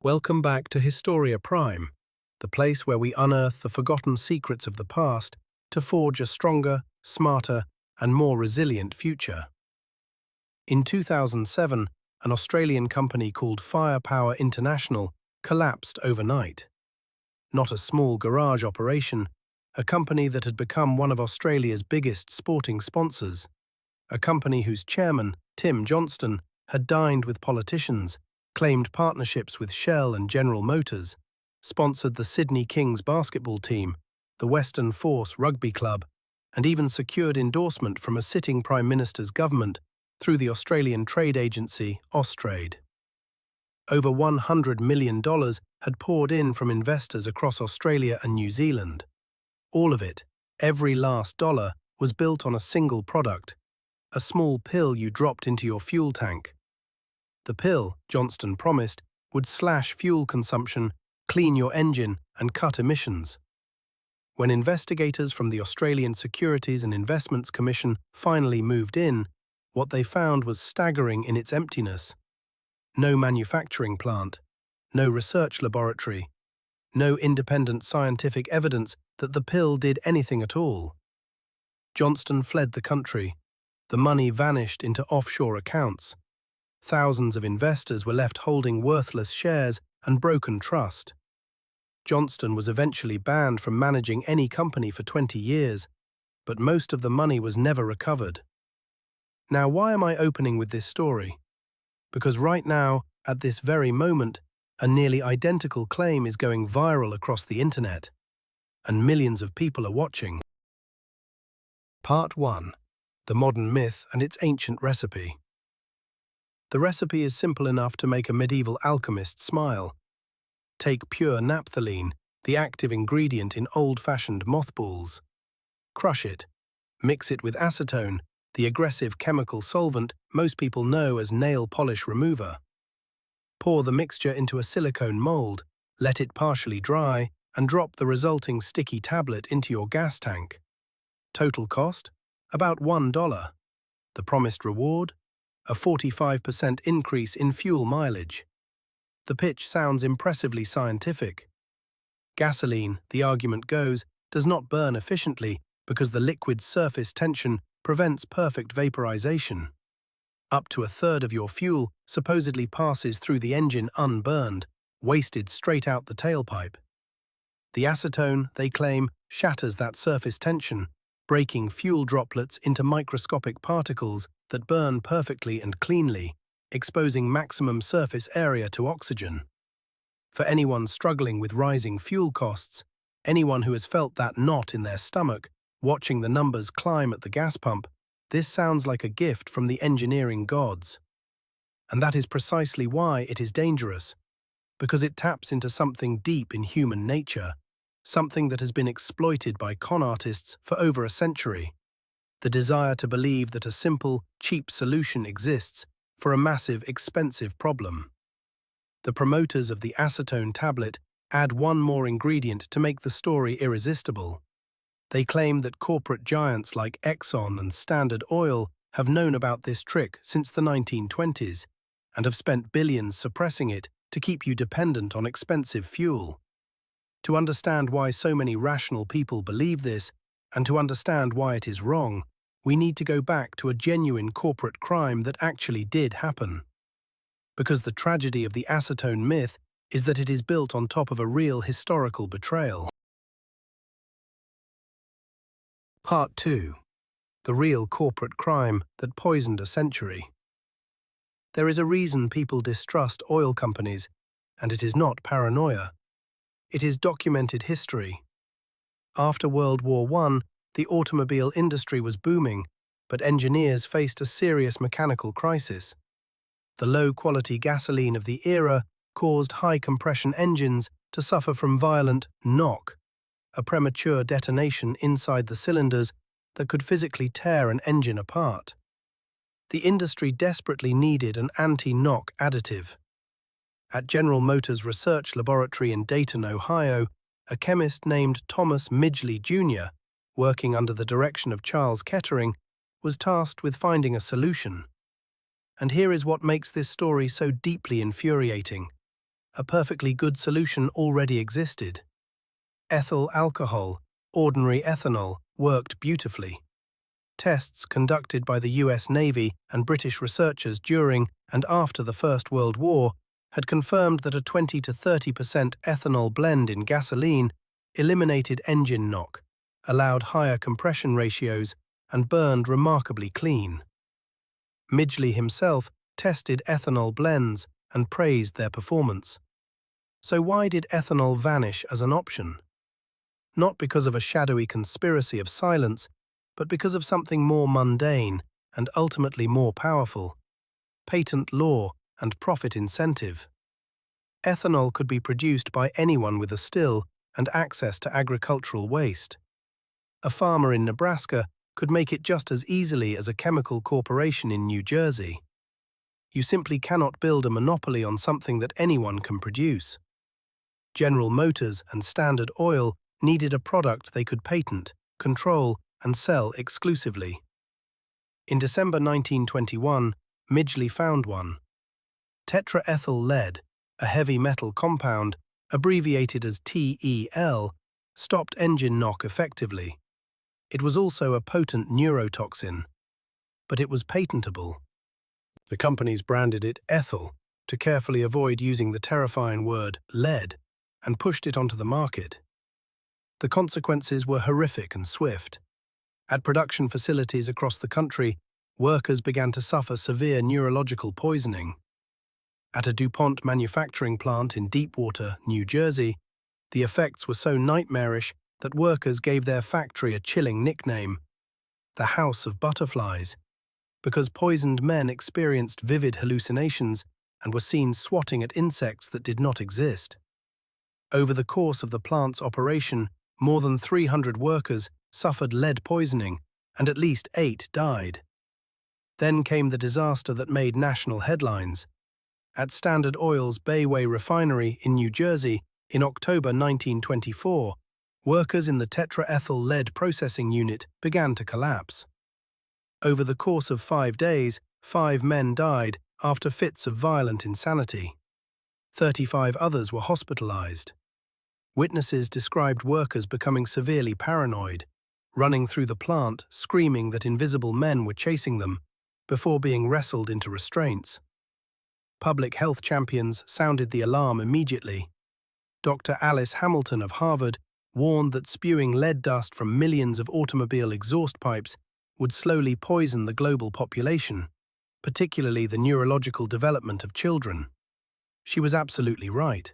Welcome back to Historia Prime, the place where we unearth the forgotten secrets of the past to forge a stronger, smarter, and more resilient future. In 2007, an Australian company called Firepower International collapsed overnight. Not a small garage operation, a company that had become one of Australia's biggest sporting sponsors, a company whose chairman, Tim Johnston, had dined with politicians, claimed partnerships with Shell and General Motors, sponsored the Sydney Kings basketball team, the Western Force Rugby Club, and even secured endorsement from a sitting Prime Minister's government through the Australian trade agency Austrade. Over $100 million had poured in from investors across Australia and New Zealand. All of it, every last dollar, was built on a single product, a small pill you dropped into your fuel tank. The pill, Johnston promised, would slash fuel consumption, clean your engine, and cut emissions. When investigators from the Australian Securities and Investments Commission finally moved in, what they found was staggering in its emptiness. No manufacturing plant, no research laboratory, no independent scientific evidence that the pill did anything at all. Johnston fled the country. The money vanished into offshore accounts. Thousands of investors were left holding worthless shares and broken trust. Johnston was eventually banned from managing any company for 20 years, but most of the money was never recovered. Now, why am I opening with this story? Because right now, at this very moment, a nearly identical claim is going viral across the internet, and millions of people are watching. Part 1. The Modern Myth and its Ancient Recipe. The recipe is simple enough to make a medieval alchemist smile. Take pure naphthalene, the active ingredient in old-fashioned mothballs. Crush it. Mix it with acetone, the aggressive chemical solvent most people know as nail polish remover. Pour the mixture into a silicone mold, let it partially dry, and drop the resulting sticky tablet into your gas tank. Total cost? About $1. The promised reward? A 45% increase in fuel mileage. The pitch sounds impressively scientific. Gasoline, the argument goes, does not burn efficiently because the liquid's surface tension prevents perfect vaporization. Up to a third of your fuel supposedly passes through the engine unburned, wasted straight out the tailpipe. The acetone, they claim, shatters that surface tension, breaking fuel droplets into microscopic particles that burn perfectly and cleanly, exposing maximum surface area to oxygen. For anyone struggling with rising fuel costs, anyone who has felt that knot in their stomach, watching the numbers climb at the gas pump, this sounds like a gift from the engineering gods. And that is precisely why it is dangerous, because it taps into something deep in human nature, something that has been exploited by con artists for over a century. The desire to believe that a simple, cheap solution exists for a massive, expensive problem. The promoters of the acetone tablet add one more ingredient to make the story irresistible. They claim that corporate giants like Exxon and Standard Oil have known about this trick since the 1920s and have spent billions suppressing it to keep you dependent on expensive fuel. To understand why so many rational people believe this, and to understand why it is wrong, we need to go back to a genuine corporate crime that actually did happen. Because the tragedy of the acetone myth is that it is built on top of a real historical betrayal. Part 2. The real corporate crime that poisoned a century. There is a reason people distrust oil companies, and it is not paranoia. It is documented history. After World War I, the automobile industry was booming, but engineers faced a serious mechanical crisis. The low-quality gasoline of the era caused high-compression engines to suffer from violent knock, a premature detonation inside the cylinders that could physically tear an engine apart. The industry desperately needed an anti-knock additive. At General Motors' research laboratory in Dayton, Ohio, a chemist named Thomas Midgley Jr., working under the direction of Charles Kettering, was tasked with finding a solution. And here is what makes this story so deeply infuriating. a perfectly good solution already existed. Ethyl alcohol, ordinary ethanol, worked beautifully. Tests conducted by the US Navy and British researchers during and after the First World War had confirmed that a 20 to 30% ethanol blend in gasoline eliminated engine knock, allowed higher compression ratios, and burned remarkably clean. Midgley himself tested ethanol blends and praised their performance. So why did ethanol vanish as an option? Not because of a shadowy conspiracy of silence, but because of something more mundane and ultimately more powerful: patent law and profit incentive. Ethanol could be produced by anyone with a still and access to agricultural waste. A farmer in Nebraska could make it just as easily as a chemical corporation in New Jersey. You simply cannot build a monopoly on something that anyone can produce. General Motors and Standard Oil needed a product they could patent, control, and sell exclusively. In December 1921, Midgley found one. Tetraethyl lead, a heavy metal compound, abbreviated as TEL, stopped engine knock effectively. It was also a potent neurotoxin, but it was patentable. The companies branded it ethyl to carefully avoid using the terrifying word lead, and pushed it onto the market. The consequences were horrific and swift. At production facilities across the country, workers began to suffer severe neurological poisoning. At a DuPont manufacturing plant in Deepwater, New Jersey, the effects were so nightmarish that workers gave their factory a chilling nickname, the House of Butterflies, because poisoned men experienced vivid hallucinations and were seen swatting at insects that did not exist. Over the course of the plant's operation, more than 300 workers suffered lead poisoning, and at least 8 died. Then came the disaster that made national headlines. At Standard Oil's Bayway refinery in New Jersey in October 1924, workers in the tetraethyl lead processing unit began to collapse. Over the course of 5 days, 5 men died after fits of violent insanity. 35 others were hospitalized. Witnesses described workers becoming severely paranoid, running through the plant, screaming that invisible men were chasing them, before being wrestled into restraints. Public health champions sounded the alarm immediately. Dr. Alice Hamilton of Harvard warned that spewing lead dust from millions of automobile exhaust pipes would slowly poison the global population, particularly the neurological development of children. She was absolutely right.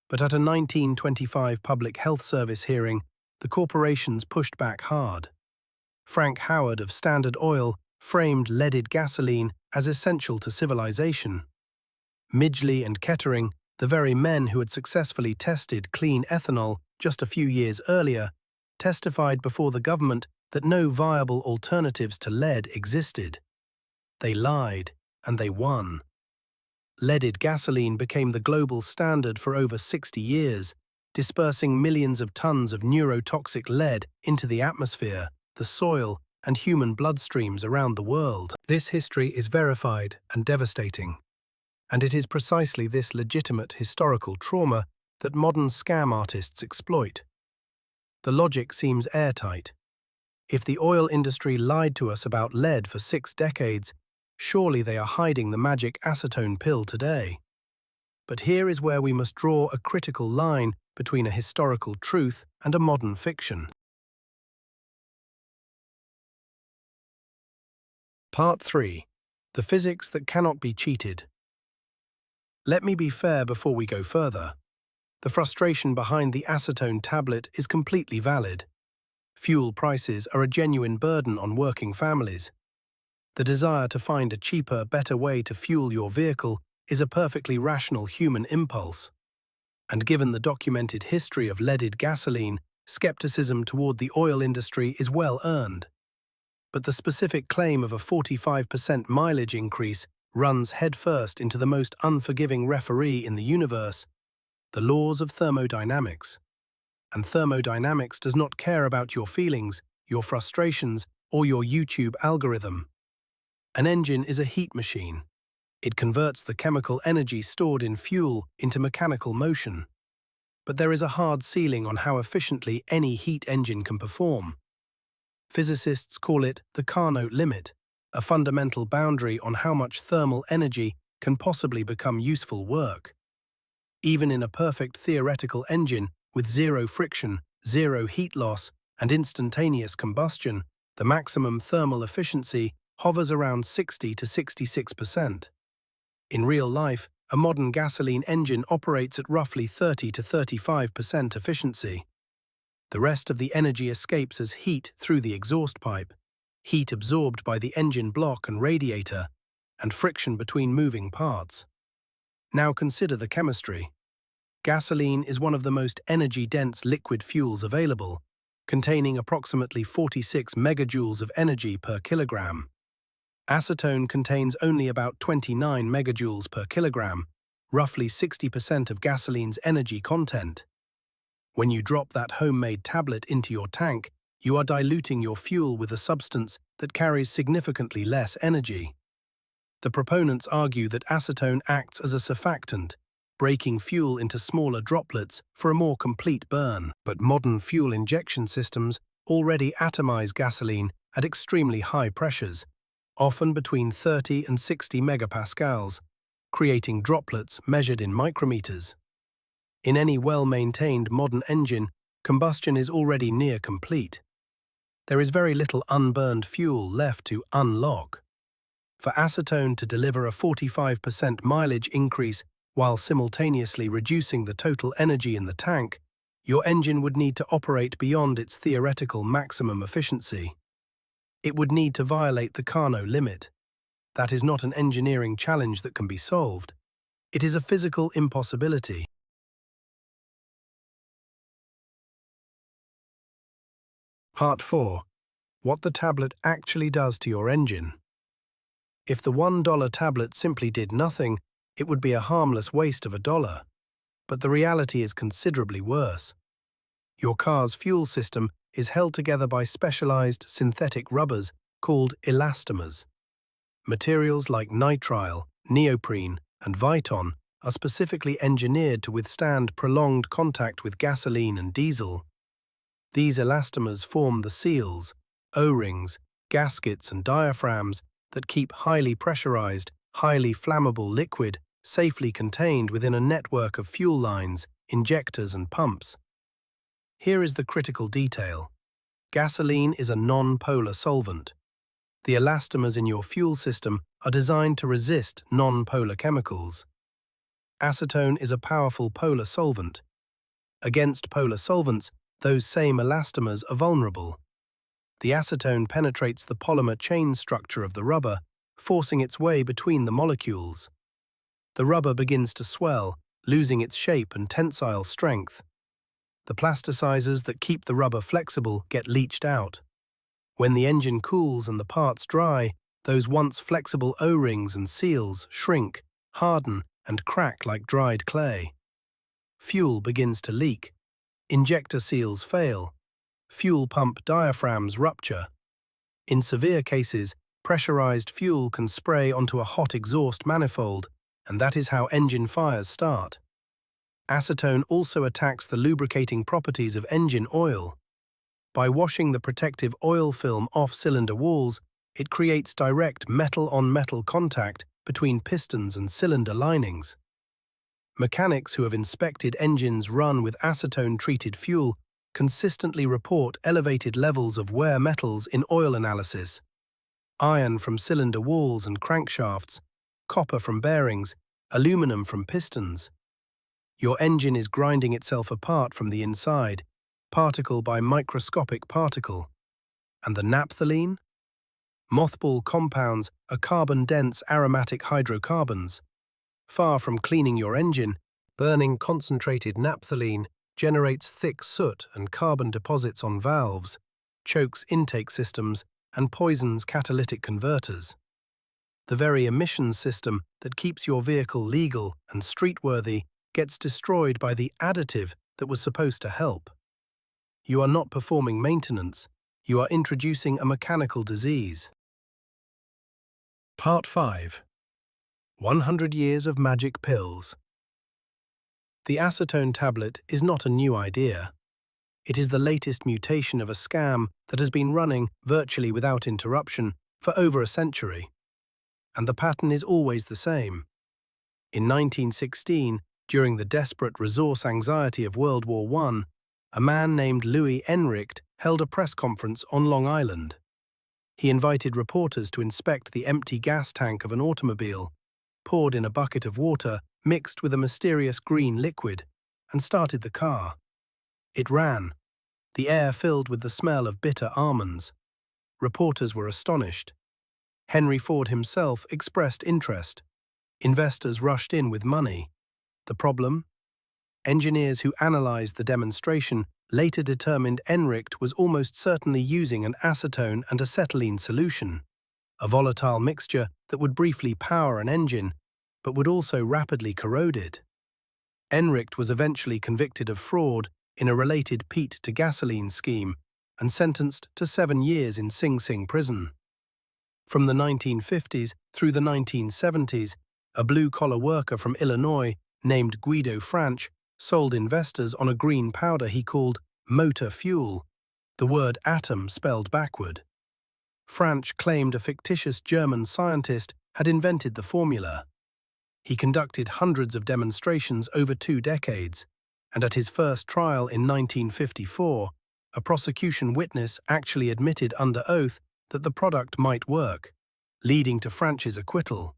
But at a 1925 Public Health Service hearing, the corporations pushed back hard. Frank Howard of Standard Oil framed leaded gasoline as essential to civilization. Midgley and Kettering, the very men who had successfully tested clean ethanol just a few years earlier, testified before the government that no viable alternatives to lead existed. They lied, and they won. Leaded gasoline became the global standard for over 60 years, dispersing millions of tons of neurotoxic lead into the atmosphere, the soil, and human bloodstreams around the world. This history is verified and devastating. And it is precisely this legitimate historical trauma that modern scam artists exploit. The logic seems airtight. If the oil industry lied to us about lead for 6 decades, surely they are hiding the magic acetone pill today. But here is where we must draw a critical line between a historical truth and a modern fiction. Part 3. The physics that cannot be cheated. Let me be fair before we go further. The frustration behind the acetone tablet is completely valid. Fuel prices are a genuine burden on working families. The desire to find a cheaper, better way to fuel your vehicle is a perfectly rational human impulse. And given the documented history of leaded gasoline, skepticism toward the oil industry is well earned. But the specific claim of a 45% mileage increase runs headfirst into the most unforgiving referee in the universe, the laws of thermodynamics. And thermodynamics does not care about your feelings, your frustrations, or your YouTube algorithm. An engine is a heat machine. It converts the chemical energy stored in fuel into mechanical motion. But there is a hard ceiling on how efficiently any heat engine can perform. Physicists call it the Carnot limit, a fundamental boundary on how much thermal energy can possibly become useful work. Even in a perfect theoretical engine with zero friction, zero heat loss, and instantaneous combustion, the maximum thermal efficiency hovers around 60 to 66%. In real life, a modern gasoline engine operates at roughly 30 to 35% efficiency. The rest of the energy escapes as heat through the exhaust pipe, heat absorbed by the engine block and radiator, and friction between moving parts. Now consider the chemistry. Gasoline is one of the most energy-dense liquid fuels available, containing approximately 46 megajoules of energy per kilogram. Acetone contains only about 29 megajoules per kilogram, roughly 60% of gasoline's energy content. When you drop that homemade tablet into your tank, you are diluting your fuel with a substance that carries significantly less energy. The proponents argue that acetone acts as a surfactant, breaking fuel into smaller droplets for a more complete burn. But modern fuel injection systems already atomize gasoline at extremely high pressures, often between 30 and 60 megapascals, creating droplets measured in micrometers. In any well-maintained modern engine, combustion is already near complete. There is very little unburned fuel left to unlock. For acetone to deliver a 45% mileage increase while simultaneously reducing the total energy in the tank, your engine would need to operate beyond its theoretical maximum efficiency. It would need to violate the Carnot limit. That is not an engineering challenge that can be solved. It is a physical impossibility. Part 4. What the tablet actually does to your engine. If the $1 tablet simply did nothing, it would be a harmless waste of $1. But the reality is considerably worse. Your car's fuel system is held together by specialized synthetic rubbers called elastomers. Materials like nitrile, neoprene, and Viton are specifically engineered to withstand prolonged contact with gasoline and diesel. These elastomers form the seals, O-rings, gaskets, and diaphragms that keep highly pressurized, highly flammable liquid safely contained within a network of fuel lines, injectors, and pumps. Here is the critical detail. Gasoline is a non-polar solvent. The elastomers in your fuel system are designed to resist non-polar chemicals. Acetone is a powerful polar solvent. Against polar solvents, those same elastomers are vulnerable. The acetone penetrates the polymer chain structure of the rubber, forcing its way between the molecules. The rubber begins to swell, losing its shape and tensile strength. The plasticizers that keep the rubber flexible get leached out. When the engine cools and the parts dry, those once flexible O-rings and seals shrink, harden, and crack like dried clay. Fuel begins to leak. Injector seals fail. Fuel pump diaphragms rupture. In severe cases, pressurized fuel can spray onto a hot exhaust manifold, and that is how engine fires start. Acetone also attacks the lubricating properties of engine oil. By washing the protective oil film off cylinder walls, it creates direct metal-on-metal contact between pistons and cylinder linings. Mechanics who have inspected engines run with acetone-treated fuel consistently report elevated levels of wear metals in oil analysis. Iron from cylinder walls and crankshafts, copper from bearings, aluminum from pistons. Your engine is grinding itself apart from the inside, particle by microscopic particle. And the naphthalene? Mothball compounds are carbon-dense aromatic hydrocarbons. Far from cleaning your engine, burning concentrated naphthalene generates thick soot and carbon deposits on valves, chokes intake systems, and poisons catalytic converters. The very emissions system that keeps your vehicle legal and streetworthy gets destroyed by the additive that was supposed to help. You are not performing maintenance, you are introducing a mechanical disease. Part 5. 100 Years of Magic Pills. The acetone tablet is not a new idea. It is the latest mutation of a scam that has been running virtually without interruption for over a century. And the pattern is always the same. In 1916, during the desperate resource anxiety of World War I, a man named Louis Enricht held a press conference on Long Island. He invited reporters to inspect the empty gas tank of an automobile, poured in a bucket of water mixed with a mysterious green liquid, and started the car. It ran, the air filled with the smell of bitter almonds. Reporters were astonished. Henry Ford himself expressed interest. Investors rushed in with money. The problem? Engineers who analyzed the demonstration later determined Enricht was almost certainly using an acetone and acetylene solution, a volatile mixture that would briefly power an engine, but would also rapidly corrode it. Enricht was eventually convicted of fraud in a related peat-to-gasoline scheme and sentenced to 7 years in Sing Sing prison. From the 1950s through the 1970s, a blue-collar worker from Illinois named Guido Franch sold investors on a green powder he called motor fuel, the word atom spelled backward. Franch claimed a fictitious German scientist had invented the formula. He conducted hundreds of demonstrations over 2 decades, and at his first trial in 1954, a prosecution witness actually admitted under oath that the product might work, leading to Franch's acquittal.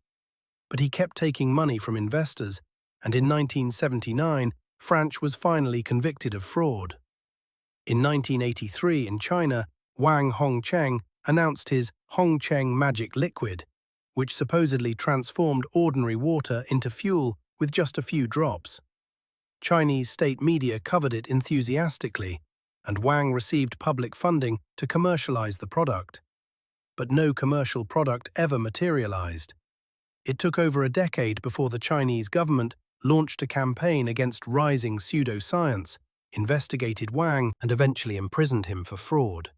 But he kept taking money from investors, and in 1979, Franch was finally convicted of fraud. In 1983 in China, Wang Hongcheng announced his Hongcheng Magic Liquid, which supposedly transformed ordinary water into fuel with just a few drops. Chinese state media covered it enthusiastically, and Wang received public funding to commercialize the product. But no commercial product ever materialized. It took over a decade before the Chinese government launched a campaign against rising pseudoscience, investigated Wang, and eventually imprisoned him for fraud.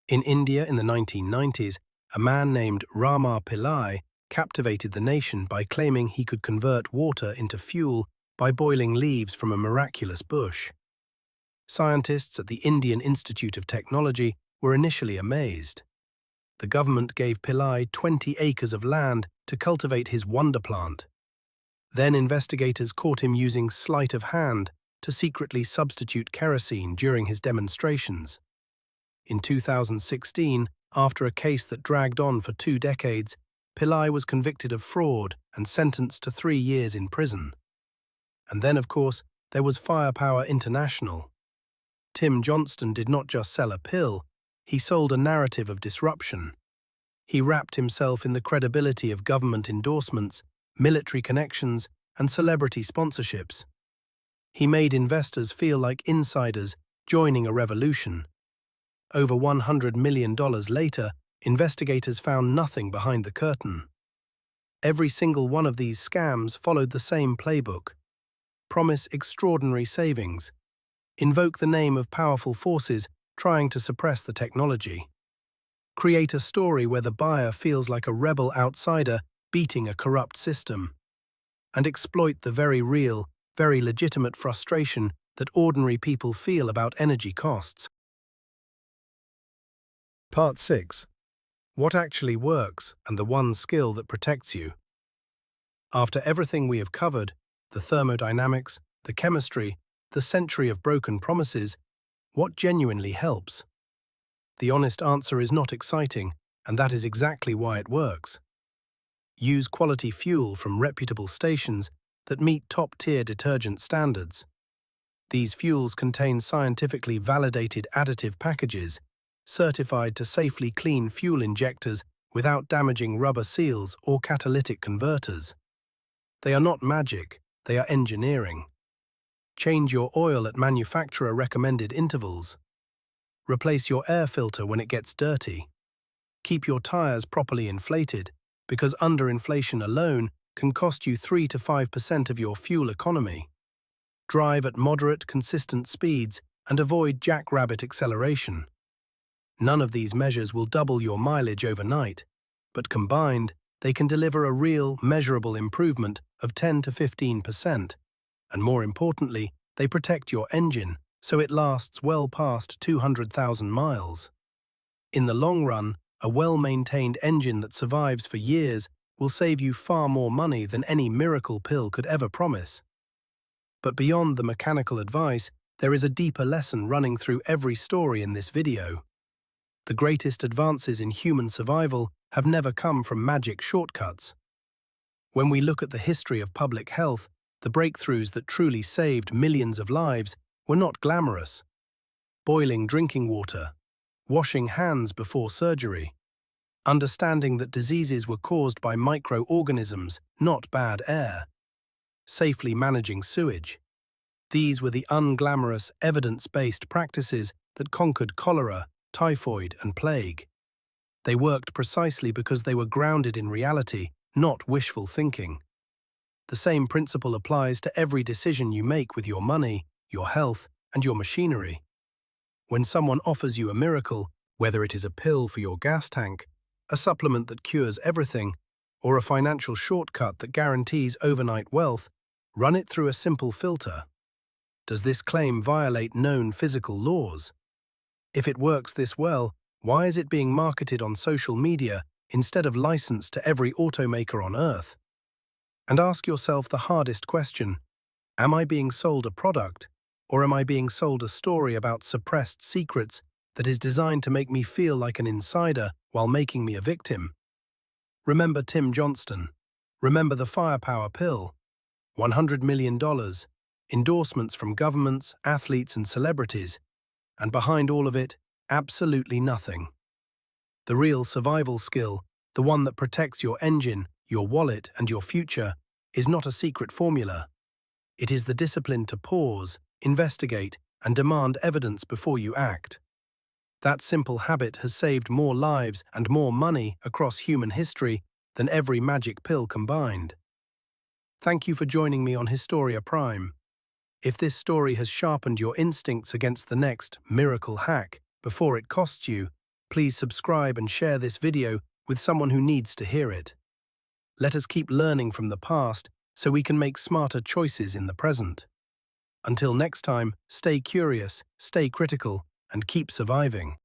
In India in the 1990s, a man named Rama Pillai captivated the nation by claiming he could convert water into fuel by boiling leaves from a miraculous bush. Scientists at the Indian Institute of Technology were initially amazed. The government gave Pillai 20 acres of land to cultivate his wonder plant. Then investigators caught him using sleight of hand to secretly substitute kerosene during his demonstrations. In 2016, after a case that dragged on for 2 decades, Pillai was convicted of fraud and sentenced to 3 years in prison. And then, of course, there was Firepower International. Tim Johnston did not just sell a pill, he sold a narrative of disruption. He wrapped himself in the credibility of government endorsements, military connections, and celebrity sponsorships. He made investors feel like insiders joining a revolution. Over $100 million later, investigators found nothing behind the curtain. Every single one of these scams followed the same playbook. Promise extraordinary savings. Invoke the name of powerful forces trying to suppress the technology. Create a story where the buyer feels like a rebel outsider beating a corrupt system. And exploit the very real, very legitimate frustration that ordinary people feel about energy costs. Part 6. What actually works and the one skill that protects you. After everything we have covered, the thermodynamics, the chemistry, the century of broken promises, what genuinely helps? The honest answer is not exciting, and that is exactly why it works. Use quality fuel from reputable stations that meet top-tier detergent standards. These fuels contain scientifically validated additive packages, certified to safely clean fuel injectors without damaging rubber seals or catalytic converters. They are not magic, they are engineering. Change your oil at manufacturer-recommended intervals. Replace your air filter when it gets dirty. Keep your tires properly inflated, because underinflation alone can cost you 3 to 5% of your fuel economy. Drive at moderate, consistent speeds and avoid jackrabbit acceleration. None of these measures will double your mileage overnight, but combined, they can deliver a real, measurable improvement of 10 to 15%. And more importantly, they protect your engine so it lasts well past 200,000 miles. In the long run, a well-maintained engine that survives for years will save you far more money than any miracle pill could ever promise. But beyond the mechanical advice, there is a deeper lesson running through every story in this video. The greatest advances in human survival have never come from magic shortcuts. When we look at the history of public health, the breakthroughs that truly saved millions of lives were not glamorous. Boiling drinking water, washing hands before surgery, understanding that diseases were caused by microorganisms, not bad air, safely managing sewage. These were the unglamorous, evidence-based practices that conquered cholera, typhoid, and plague. They worked precisely because they were grounded in reality, not wishful thinking. The same principle applies to every decision you make with your money, your health, and your machinery. When someone offers you a miracle, whether it is a pill for your gas tank, a supplement that cures everything, or a financial shortcut that guarantees overnight wealth, run it through a simple filter. Does this claim violate known physical laws? If it works this well, why is it being marketed on social media instead of licensed to every automaker on Earth? And ask yourself the hardest question: am I being sold a product, or am I being sold a story about suppressed secrets that is designed to make me feel like an insider while making me a victim? Remember Tim Johnston. Remember the firepower pill. $100 million, endorsements from governments, athletes, and celebrities, and behind all of it, absolutely nothing. The real survival skill, the one that protects your engine, your wallet, and your future, is not a secret formula. It is the discipline to pause, investigate, and demand evidence before you act. That simple habit has saved more lives and more money across human history than every magic pill combined. Thank you for joining me on Historia Prime. If this story has sharpened your instincts against the next miracle hack before it costs you, please subscribe and share this video with someone who needs to hear it. Let us keep learning from the past so we can make smarter choices in the present. Until next time, stay curious, stay critical, and keep surviving.